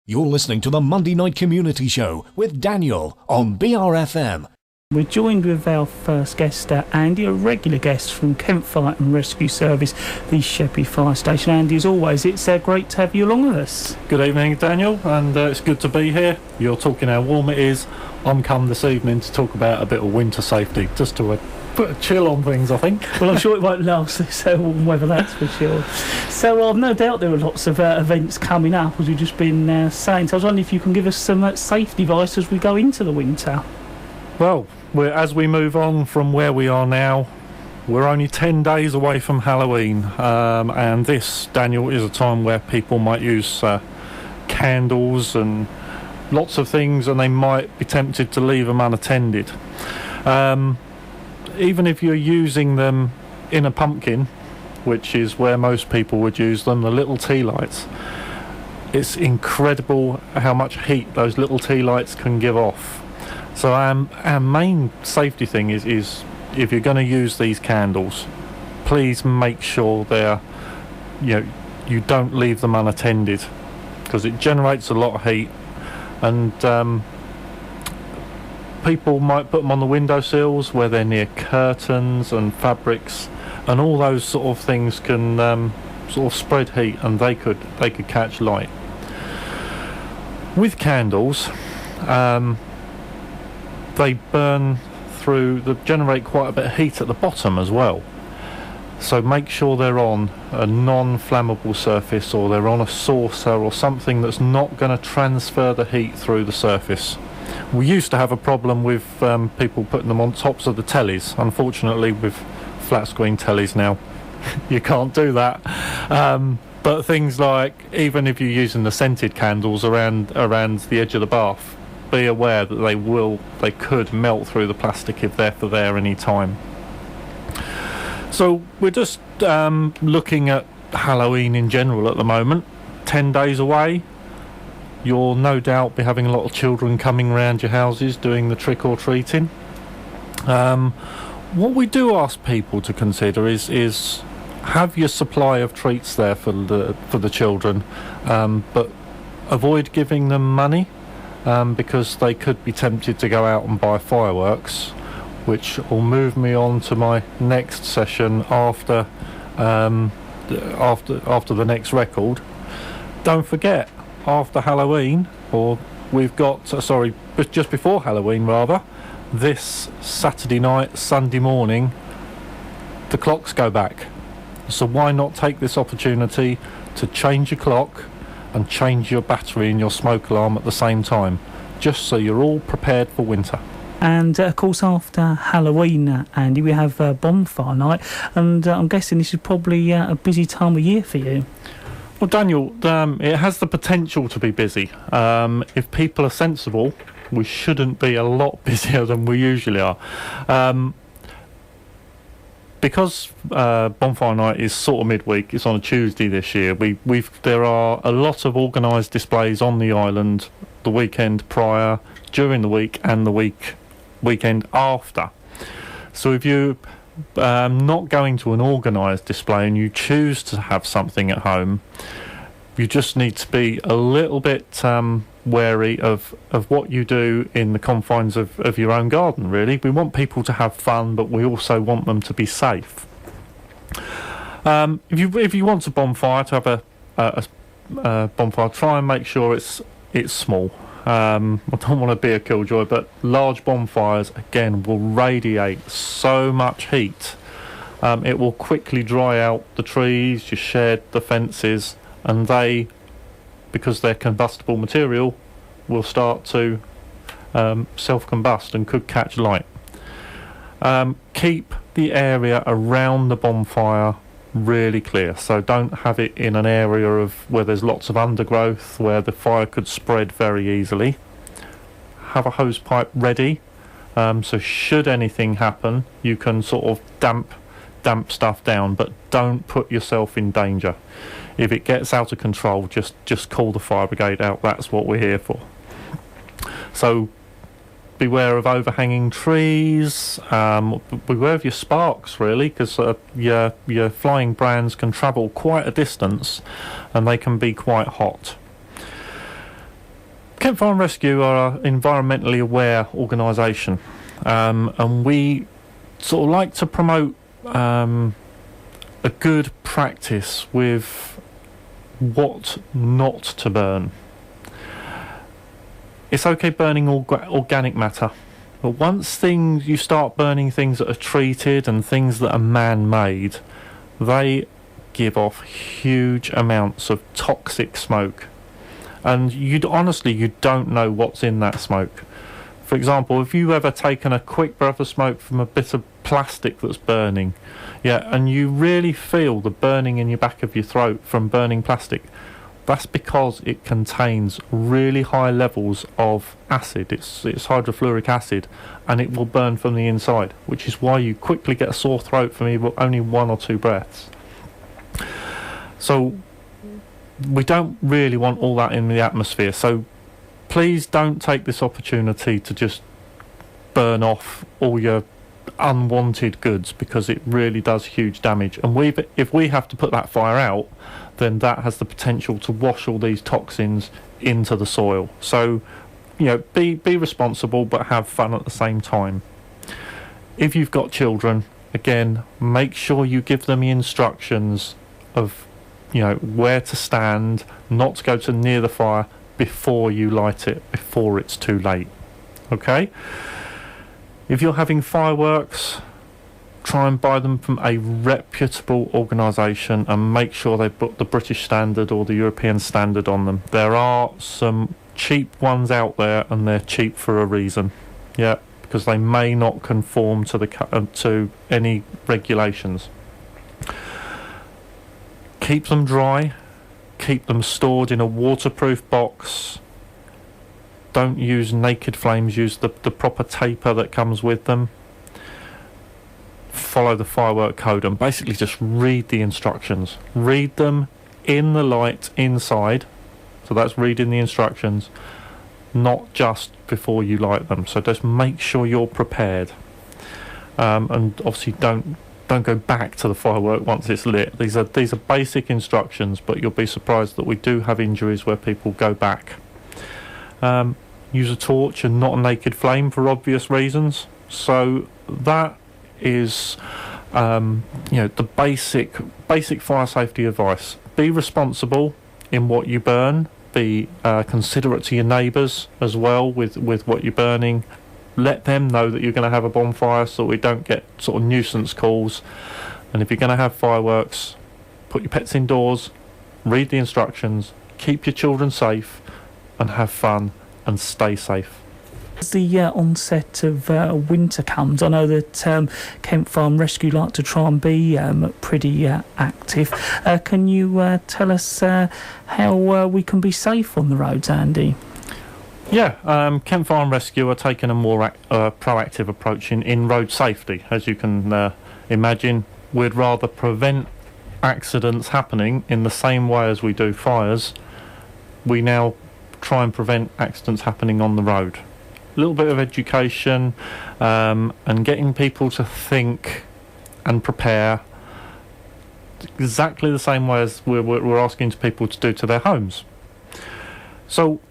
You're listening to the Monday Night Community Show with Daniel on BRFM. We're joined with our first guest, Andy, a regular guest from Kent Fire and Rescue Service, the Sheppey Fire Station. Andy, as always, it's great to have you along with us. Good evening, Daniel, and it's good to be here. You're talking how warm it is. I'm come this evening to talk about a bit of winter safety, just to put a chill on things, I think. Well, I'm sure it won't last this warm weather, that's for sure. So I've no doubt there are lots of events coming up, as we've just been saying. So I was wondering if you can give us some safety advice as we go into the winter. Well, as we move on from where we are now, we're only 10 days away from Halloween, and this, Daniel, is a time where people might use candles and lots of things, and they might be tempted to leave them unattended. Even if you're using them in a pumpkin, which is where most people would use them, the little tea lights, it's incredible how much heat those little tea lights can give off. So our main safety thing is if you're going to use these candles, please make sure you don't leave them unattended, because it generates a lot of heat, and people might put them on the windowsills where they're near curtains and fabrics, and all those sort of things can sort of spread heat, and they could catch light. With candles, they generate quite a bit of heat at the bottom as well. So make sure they're on a non-flammable surface, or they're on a saucer or something that's not going to transfer the heat through the surface. We used to have a problem with people putting them on tops of the tellies. Unfortunately, with flat screen tellies now, you can't do that. But things like, even if you're using the scented candles around the edge of the bath, be aware that they could melt through the plastic if they're for there any time. So we're just looking at Halloween in general at the moment. 10 days away. You'll no doubt be having a lot of children coming around your houses doing the trick-or-treating. What we do ask people to consider is have your supply of treats there for the children, but avoid giving them money, because they could be tempted to go out and buy fireworks, which will move me on to my next session after the next record. Don't forget, after Halloween, or we've got just before Halloween rather, this Saturday night, Sunday morning, the clocks go back. So why not take this opportunity to change your clock and change your battery and your smoke alarm at the same time, just so you're all prepared for winter. And of course, after Halloween, Andy, we have bonfire night, and I'm guessing this is probably a busy time of year for you. Well, Daniel, it has the potential to be busy. If people are sensible, we shouldn't be a lot busier than we usually are. Because bonfire night is sort of midweek, it's on a Tuesday this year, there are a lot of organised displays on the island the weekend prior, during the week, and the weekend after. So if you're not going to an organised display and you choose to have something at home, you just need to be a little bit wary of what you do in the confines of your own garden, really. We want people to have fun, but we also want them to be safe. If you want a bonfire, to have a bonfire, try and make sure it's small. I don't want to be a killjoy, but large bonfires, again, will radiate so much heat. It will quickly dry out the trees, your shed, the fences, and they, because they're combustible material, will start to self-combust and could catch light. Keep the area around the bonfire really clear, so don't have it in an area where there's lots of undergrowth where the fire could spread very easily. Have a hose pipe ready, so should anything happen you can sort of damp stuff down, but don't put yourself in danger. If it gets out of control, just call the fire brigade out. That's what we're here for. So beware of overhanging trees, beware of your sparks, really, because your flying brands can travel quite a distance and they can be quite hot. Kent Fire and Rescue are an environmentally aware organisation, and we sort of like to promote a good practice with what not to burn. It's okay burning organic matter, but once you start burning things that are treated and things that are man-made, they give off huge amounts of toxic smoke, and you don't know what's in that smoke. For example, if you've ever taken a quick breath of smoke from a bit of plastic that's burning, and you really feel the burning in your back of your throat from burning plastic, that's because it contains really high levels of acid. It's hydrofluoric acid, and it will burn from the inside, which is why you quickly get a sore throat from only 1 or 2 breaths. So we don't really want all that in the atmosphere, so please don't take this opportunity to just burn off all your unwanted goods, because it really does huge damage. And if we have to put that fire out, then that has the potential to wash all these toxins into the soil. So, be responsible, but have fun at the same time. If you've got children, again, make sure you give them the instructions of where to stand, not to go to near the fire before you light it, before it's too late. Okay? If you're having fireworks, try and buy them from a reputable organisation and make sure they put the British standard or the European standard on them. There are some cheap ones out there, and they're cheap for a reason. Because they may not conform to any regulations. Keep them dry, keep them stored in a waterproof box. Don't use naked flames, use the proper taper that comes with them. Follow the firework code and basically just read the instructions. Read them in the light inside, so that's reading the instructions, not just before you light them. So just make sure you're prepared, and obviously don't go back to the firework once it's lit. These are basic instructions, but you'll be surprised that we do have injuries where people go back. Use a torch and not a naked flame for obvious reasons. So that is the basic fire safety advice. Be responsible in what you burn. Be considerate to your neighbours as well with what you're burning. Let them know that you're going to have a bonfire, so we don't get sort of nuisance calls. And if you're going to have fireworks, put your pets indoors, read the instructions, keep your children safe, and have fun and stay safe. As the onset of winter comes, I know that Kent Farm Rescue like to try and be pretty active. Can you tell us how we can be safe on the roads, Andy? Kent Farm Rescue are taking a more proactive approach in road safety. As you can imagine, we'd rather prevent accidents happening in the same way as we do fires. We now try and prevent accidents happening on the road. A little bit of education and getting people to think and prepare exactly the same way as we're asking people to do to their homes. So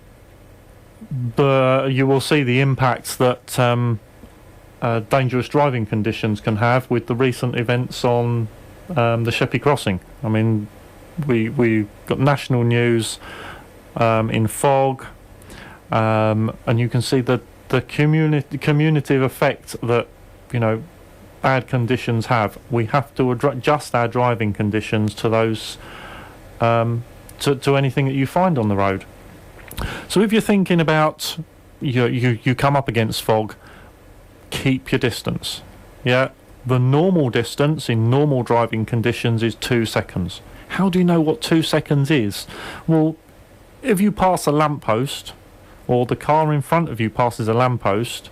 you will see the impacts that dangerous driving conditions can have with the recent events on the Sheppey crossing. I mean, we got national news in fog, and you can see the cumulative effect that bad conditions have. We have to adjust our driving conditions to those to anything that you find on the road. So if you're thinking about you come up against fog, keep your distance. The normal distance in normal driving conditions is 2 seconds. How do you know what 2 seconds is? Well, if you pass a lamppost, or the car in front of you passes a lamppost,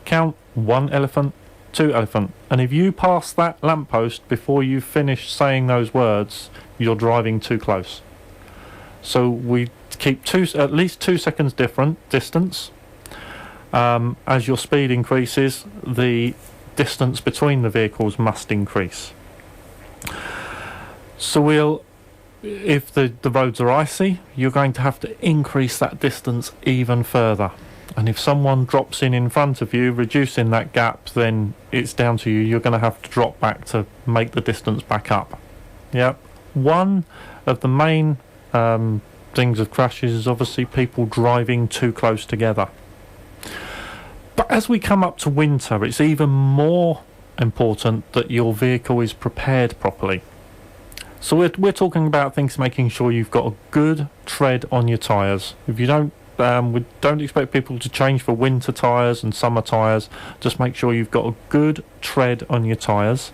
count 1 elephant, 2 elephant. And if you pass that lamppost before you finish saying those words, you're driving too close. So we keep at least 2 seconds distance. As your speed increases, the distance between the vehicles must increase. So we'll if the roads are icy, you're going to have to increase that distance even further. And if someone drops in front of you, reducing that gap, then it's down to you. You're going to have to drop back to make the distance back up. Yeah. One of the main things of crashes is obviously people driving too close together. But as we come up to winter, it's even more important that your vehicle is prepared properly. So we're talking about things, making sure you've got a good tread on your tyres. If you don't, we don't expect people to change for winter tyres and summer tyres. Just make sure you've got a good tread on your tyres.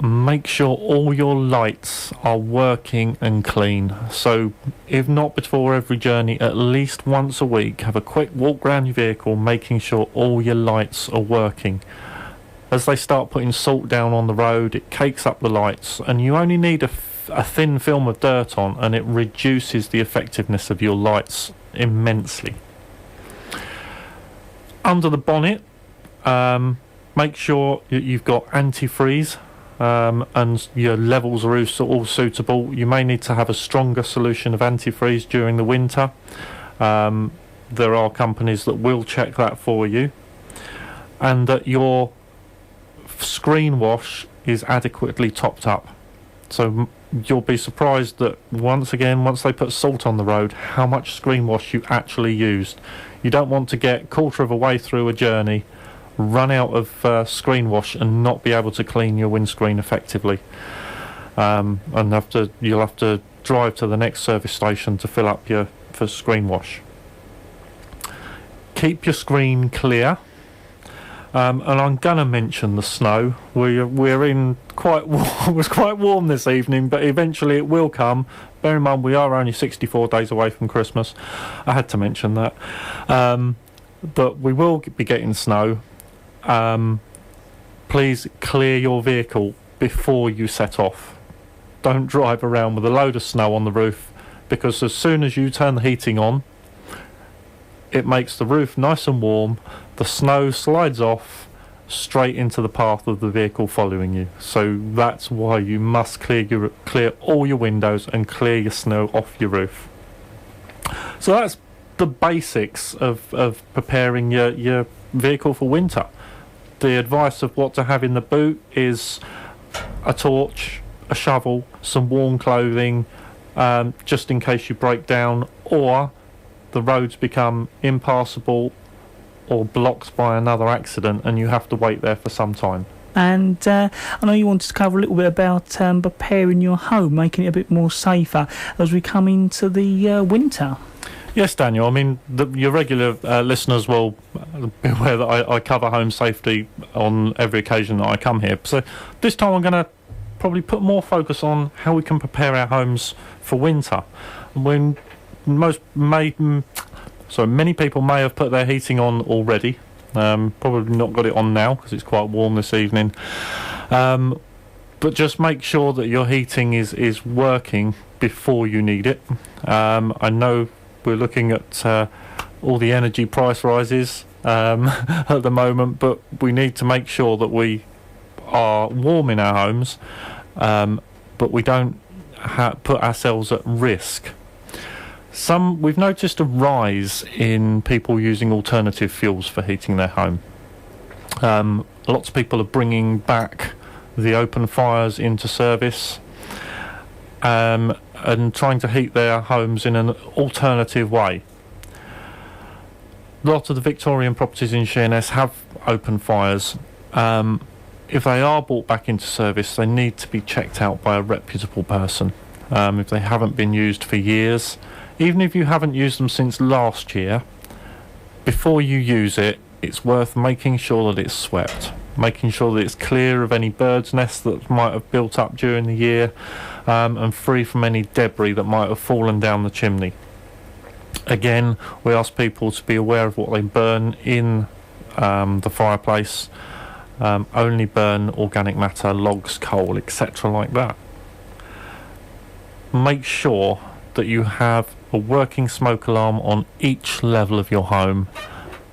Make sure all your lights are working and clean. So if not before every journey, at least once a week, have a quick walk around your vehicle, making sure all your lights are working. As they start putting salt down on the road, it cakes up the lights, and you only need a thin film of dirt on, and it reduces the effectiveness of your lights immensely. Under the bonnet, make sure that you've got antifreeze, and your levels are all suitable. You may need to have a stronger solution of antifreeze during the winter. There are companies that will check that for you, and that your screen wash is adequately topped up. So you'll be surprised that once they put salt on the road, how much screen wash you actually used. You don't want to get quarter of a way through a journey, run out of screen wash and not be able to clean your windscreen effectively, and you'll have to drive to the next service station to fill up for screen wash. Keep your screen clear. And I'm gonna mention the snow. We're in quite warm. It was quite warm this evening, but eventually it will come. Bear in mind we are only 64 days away from Christmas. I had to mention that. But we will be getting snow. Please clear your vehicle before you set off. Don't drive around with a load of snow on the roof, because as soon as you turn the heating on, it makes the roof nice and warm. The snow slides off straight into the path of the vehicle following you. So that's why you must clear all your windows and clear your snow off your roof. So that's the basics of preparing your vehicle for winter. The advice of what to have in the boot is a torch, a shovel, some warm clothing, just in case you break down, or the roads become impassable or blocked by another accident and you have to wait there for some time. And I know you wanted to cover a little bit about preparing your home, making it a bit more safer as we come into the winter. Yes, Daniel. I mean, your regular listeners will be aware that I cover home safety on every occasion that I come here. So this time I'm going to probably put more focus on how we can prepare our homes for winter. When many people may have put their heating on already. Probably not got it on now because it's quite warm this evening. But just make sure that your heating is working before you need it. I know we're looking at all the energy price rises at the moment, but we need to make sure that we are warm in our homes, but we don't put ourselves at risk. We've noticed a rise in people using alternative fuels for heating their home. Lots of people are bringing back the open fires into service, and trying to heat their homes in an alternative way. Lots of the Victorian properties in Sheerness have open fires. If they are brought back into service, they need to be checked out by a reputable person. If they haven't been used for years, even if you haven't used them since last year, before you use it, it's worth making sure that it's swept, making sure that it's clear of any birds' nests that might have built up during the year, and free from any debris that might have fallen down the chimney. Again, we ask people to be aware of what they burn in the fireplace. Only burn organic matter, logs, coal, etc. like that. Make sure that you have a working smoke alarm on each level of your home,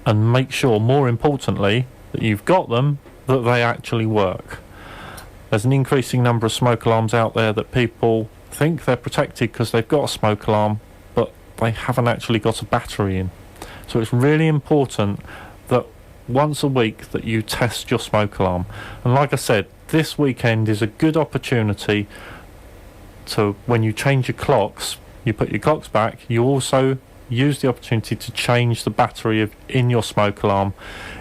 and make sure, more importantly, that you've got them, that they actually work. There's an increasing number of smoke alarms out there that people think they're protected because they've got a smoke alarm, but they haven't actually got a battery in. So it's really important that once a week that you test your smoke alarm. And like I said, this weekend is a good opportunity to, when you change your clocks, you put your clocks back, you also use the opportunity to change the battery in your smoke alarm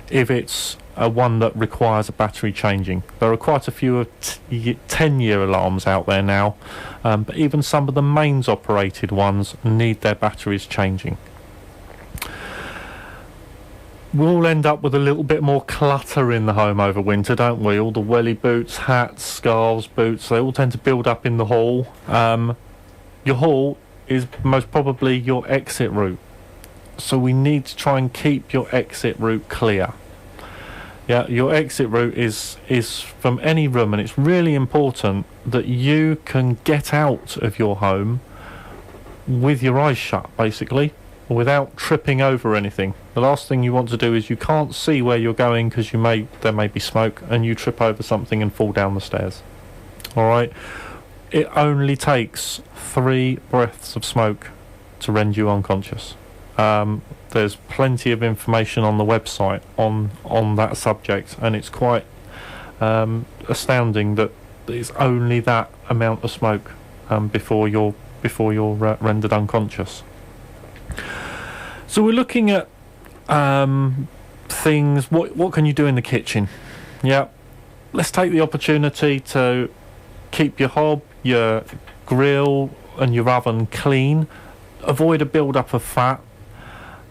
if it's one that requires a battery changing. There are quite a few 10-year alarms out there now, but even some of the mains operated ones need their batteries changing. We'll end up with a little bit more clutter in the home over winter, don't we? All the welly boots, hats, scarves, boots, they all tend to build up in the hall. Your hall is most probably your exit route, so we need to try and keep your exit route clear. Yeah, your exit route is from any room, and it's really important that you can get out of your home with your eyes shut, basically, without tripping over anything. The last thing you want to do is you can't see where you're going because there may be smoke, and you trip over something and fall down the stairs. All right, it only takes 3 breaths of smoke to render you unconscious. There's plenty of information on the website on that subject, and it's quite astounding that it's only that amount of smoke before you're rendered unconscious. So we're looking at things. What can you do in the kitchen? Yeah, let's take the opportunity to keep your hob, your grill, and your oven clean. Avoid a build-up of fat.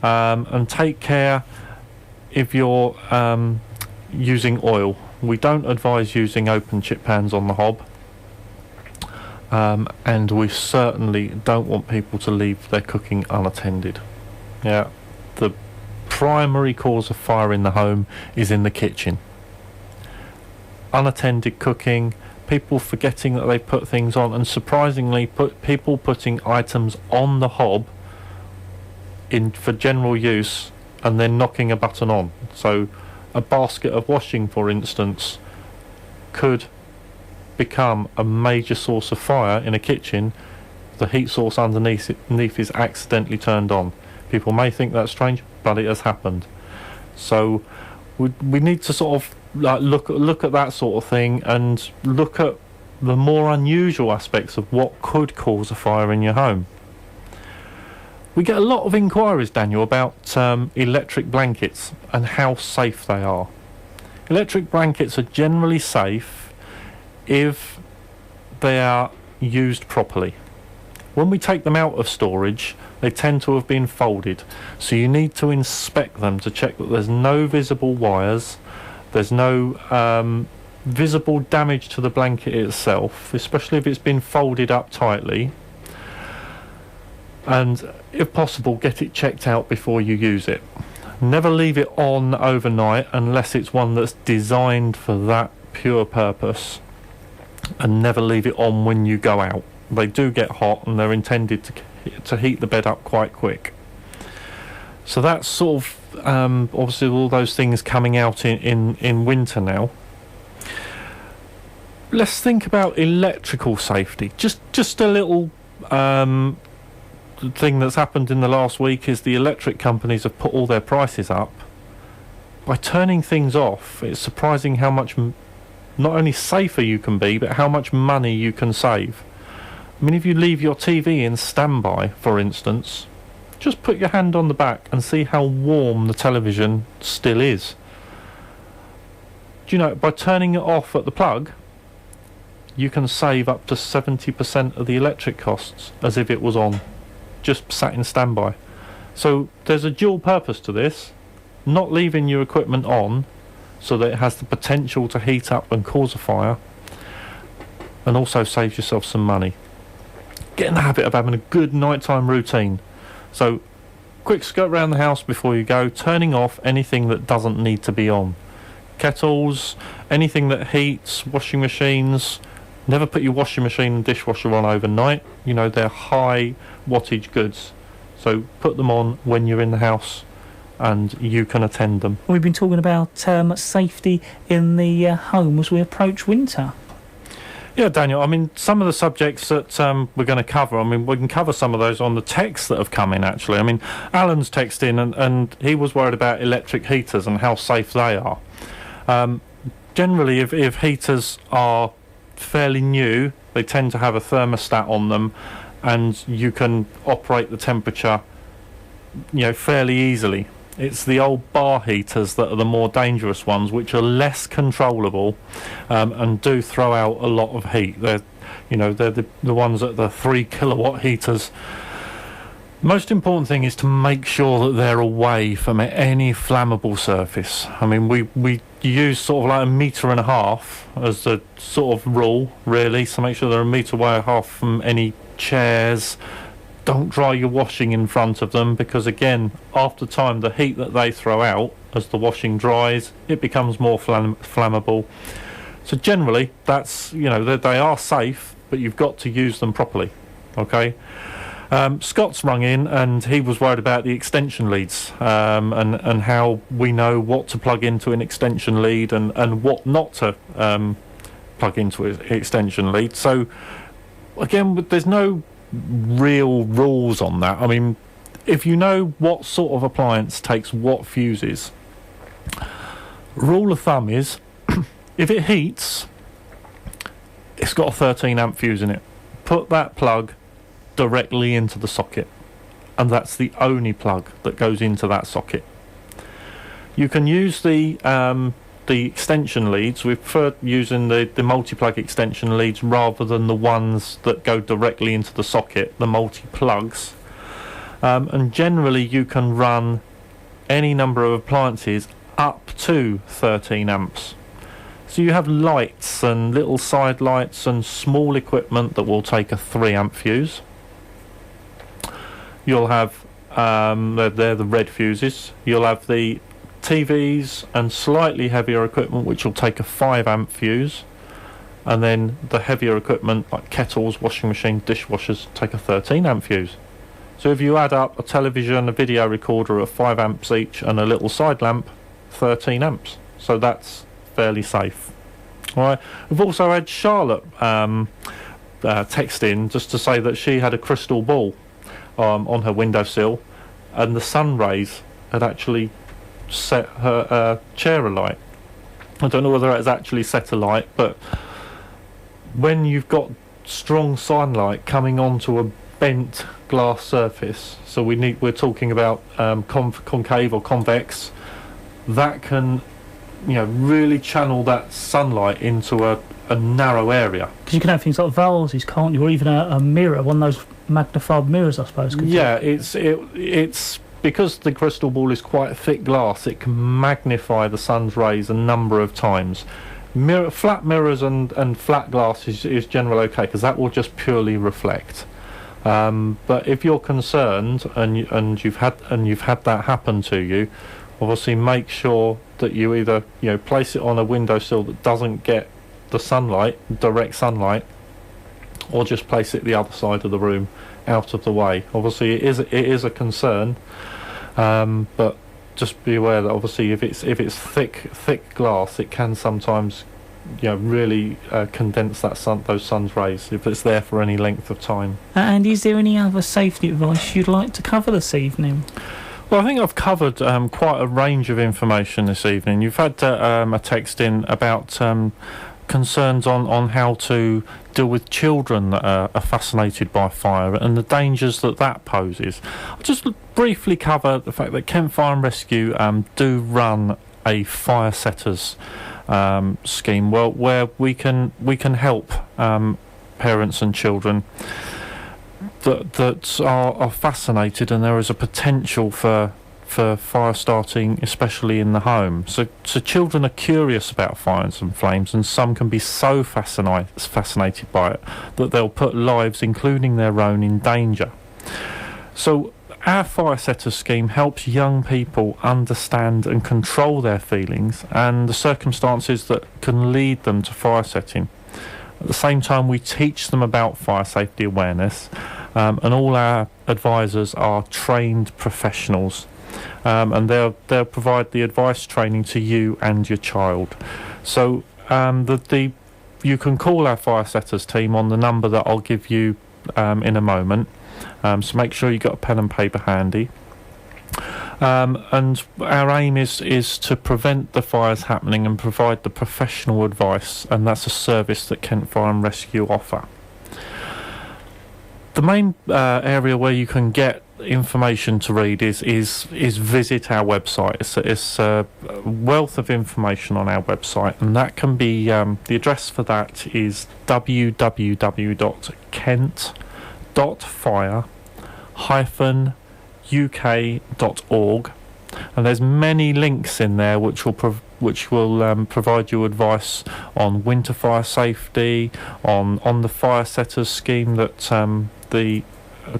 And take care if you're using oil. We don't advise using open chip pans on the hob, and we certainly don't want people to leave their cooking unattended. Yeah, the primary cause of fire in the home is in the kitchen. Unattended cooking, people forgetting that they put things on, and surprisingly people putting items on the hob for general use and then knocking a button on. So a basket of washing, for instance, could become a major source of fire in a kitchen. The heat source underneath is accidentally turned on. People may think that's strange, but it has happened. So we need to sort of look at that sort of thing, and look at the more unusual aspects of what could cause a fire in your home. We get a lot of inquiries, Daniel, about electric blankets and how safe they are. Electric blankets are generally safe if they are used properly. When we take them out of storage, they tend to have been folded, so you need to inspect them to check that there's no visible wires, there's no visible damage to the blanket itself, especially if it's been folded up tightly. And if possible, get it checked out before you use it. Never leave it on overnight unless it's one that's designed for that pure purpose, and never leave it on when you go out. They do get hot, and they're intended to heat the bed up quite quick. So that's sort of obviously all those things coming out in winter now. Let's think about electrical safety. Just a little thing that's happened in the last week is the electric companies have put all their prices up. By turning things off, it's surprising how much not only safer you can be, but how much money you can save. I mean, if you leave your TV in standby, for instance, just put your hand on the back and see how warm the television still is. Do you know, by turning it off at the plug, you can save up to 70% of the electric costs as if it was on, just sat in standby. So there's a dual purpose to this: not leaving your equipment on so that it has the potential to heat up and cause a fire, and also saves yourself some money. Get in the habit of having a good nighttime routine. So quick skirt around the house before you go, turning off anything that doesn't need to be on. Kettles, anything that heats, washing machines. Never put your washing machine and dishwasher on overnight. You know, they're high wattage goods. So put them on when you're in the house and you can attend them. We've been talking about safety in the home as we approach winter. Yeah, Daniel, I mean, some of the subjects that we're going to cover, I mean, we can cover some of those on the texts that have come in, actually. I mean, Alan's texted in, and he was worried about electric heaters and how safe they are. Generally, if heaters are fairly new, they tend to have a thermostat on them, and you can operate the temperature, fairly easily. It's the old bar heaters that are the more dangerous ones, which are less controllable, and do throw out a lot of heat. They're the ones that the 3 kilowatt heaters. Most important thing is to make sure that they're away from any flammable surface. I mean, we use sort of like 1.5 meters as the sort of rule, really. So make sure they're 1.5 meters from any chairs. Don't dry your washing in front of them, because again, after time, the heat that they throw out as the washing dries, it becomes more flammable. So generally, that's, they are safe, but you've got to use them properly. Okay. Scott's rung in, and he was worried about the extension leads, and how we know what to plug into an extension lead and what not to plug into an extension lead. So again, there's no real rules on that. I mean, if you know what sort of appliance takes what fuses, rule of thumb is if it heats, it's got a 13 amp fuse in it. Put that plug directly into the socket, and that's the only plug that goes into that socket. You can use the extension leads. We prefer using the multi-plug extension leads rather than the ones that go directly into the socket, the multi-plugs. And generally you can run any number of appliances up to 13 amps. So you have lights and little side lights and small equipment that will take a 3 amp fuse. You'll have, they're the red fuses. You'll have the TVs and slightly heavier equipment which will take a 5 amp fuse, and then the heavier equipment like kettles, washing machine, dishwashers take a 13 amp fuse. So if you add up a television, a video recorder of 5 amps each, and a little side lamp, 13 amps. So that's fairly safe. All right. We've also had Charlotte text in just to say that she had a crystal ball on her windowsill, and the sun rays had actually set her chair alight. I don't know whether it's actually set alight, but when you've got strong sunlight coming onto a bent glass surface, so we're talking about concave or convex, that can really channel that sunlight into a narrow area. Because you can have things like vases, can't you, or even a mirror, one of those magnified mirrors, I suppose. Yeah, it's because the crystal ball is quite thick glass, it can magnify the sun's rays a number of times. Flat mirrors and flat glass is generally okay, because that will just purely reflect. But if you're concerned and you've had that happen to you, obviously make sure that you either place it on a windowsill that doesn't get the sunlight, direct sunlight, or just place it the other side of the room, out of the way. Obviously it is a concern, but just be aware that obviously if it's thick glass, it can sometimes really condense those sun's rays if it's there for any length of time. And is there any other safety advice you'd like to cover this evening? Well, I think I've covered quite a range of information this evening. You've had a text in about concerns on how to deal with children that are fascinated by fire and the dangers that poses. I'll just briefly cover the fact that Kent Fire and Rescue do run a fire setters scheme, where we can help parents and children that are fascinated, and there is a potential for fire starting, especially in the home. So children are curious about fires and flames, and some can be so fascinated by it that they'll put lives, including their own, in danger. So our fire setter scheme helps young people understand and control their feelings and the circumstances that can lead them to fire setting. At the same time, we teach them about fire safety awareness, and all our advisors are trained professionals, and they'll provide the advice training to you and your child. So the you can call our fire setters team on the number that I'll give you in a moment. So make sure you've got a pen and paper handy. And our aim is to prevent the fires happening and provide the professional advice, and that's a service that Kent Fire and Rescue offer. The main area where you can get information to read is visit our website. It's a wealth of information on our website, and that can be the address for that is www.kent.fire-uk.org, and there's many links in there which will provide you advice on winter fire safety, on the fire setters scheme that the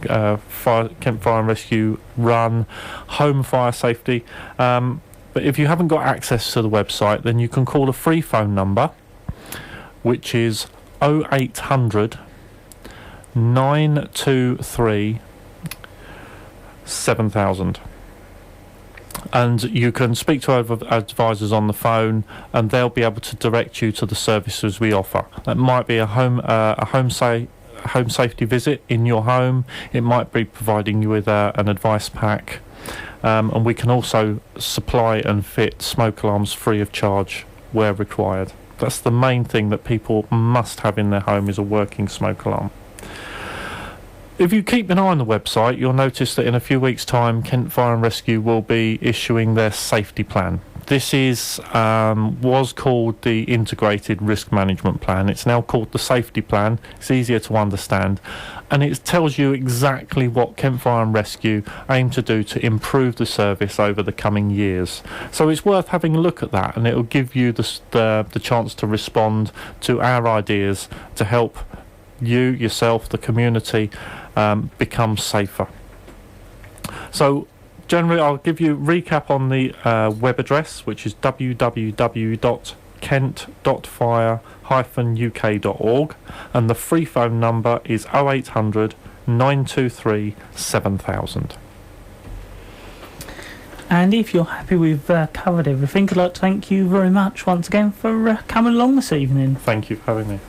Kent Fire and Rescue run, home fire safety. But if you haven't got access to the website, then you can call a free phone number, which is 0800 923 7000. And you can speak to our advisors on the phone, and they'll be able to direct you to the services we offer. That might be a home safety visit in your home. It might be providing you with an advice pack, and we can also supply and fit smoke alarms free of charge where required. That's the main thing that people must have in their home, is a working smoke alarm. If you keep an eye on the website, you'll notice that in a few weeks' time, Kent Fire and Rescue will be issuing their safety plan. This was called the Integrated Risk Management Plan. It's now called the Safety Plan. It's easier to understand, and it tells you exactly what Kent Fire and Rescue aim to do to improve the service over the coming years. So it's worth having a look at that, and it will give you the chance to respond to our ideas to help you, yourself, the community become safer. So generally, I'll give you a recap on the web address, which is www.kent.fire-uk.org, and the free phone number is 0800 923 7000. And if you're happy we've covered everything, I'd like to thank you very much once again for coming along this evening. Thank you for having me.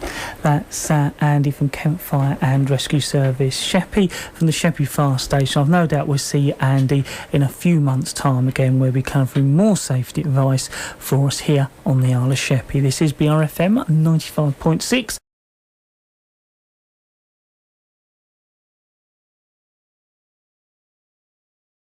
That's Andy from Kent Fire and Rescue Service Sheppey, from the Sheppey Fire Station. I've no doubt we'll see Andy in a few months' time again, where we covering more safety advice for us here on the Isle of Sheppey. This is BRFM 95.6.